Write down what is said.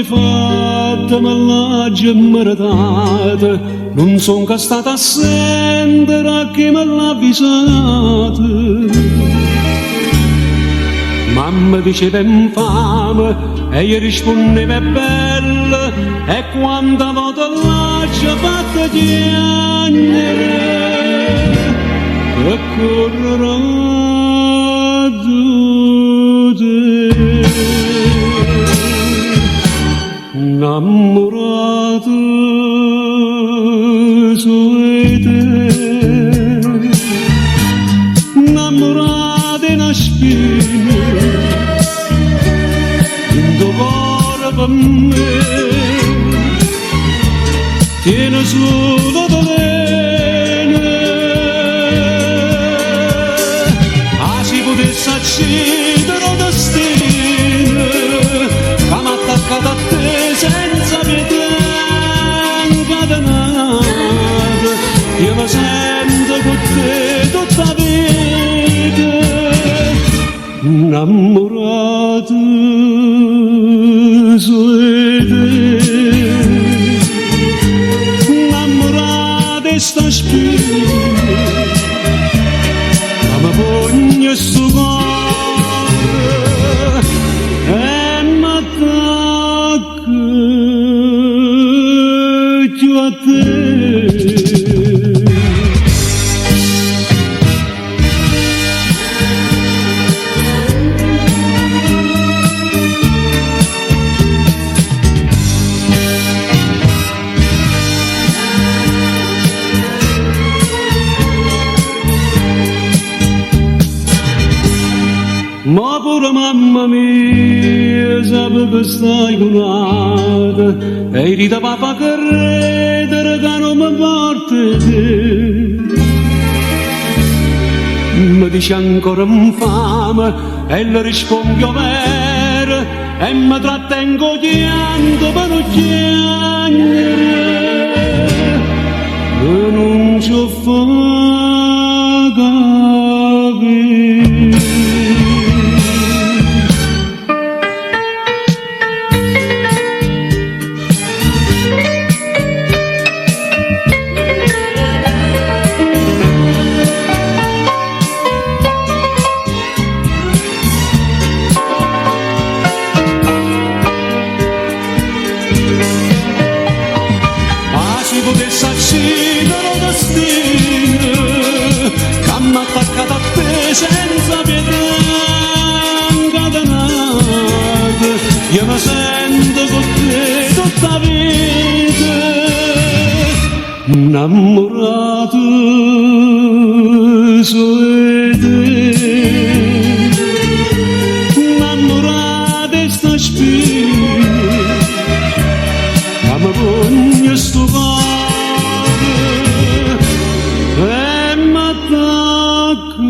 fatta mallaggia maritata, non son che stata assente a chi me l'ha avvisata. Mamma diceva infame e io rispondeva bella, e quando volta l'ha fatta piangere e correrà innamorato sei te, innamorato in una spina, in tuo cuore per me, tiene solo da bene, si potesse accendere il destino, che mi ha attaccato a te senza pietà incatenato. Io mi sento con te tutta la vita, innamorato sei te, innamorato di sta spina, ma mi pugna sto cuore e mi attacca più a te. Ma pure mamma mia sape che stai curata, e rida papà che credere che non mi porta te. Mi dice ancora infame e le rispondo vero, e mi trattengo pianto per non piangere, e non ci fa capire. Si potesse accendere il destino, che mi ha attaccato a te senza pietà incatenato. Io mi sento con te tutta la vita, innamorato sei te, innamorato di sta spina, che mi pugna sto cuore e mi attacca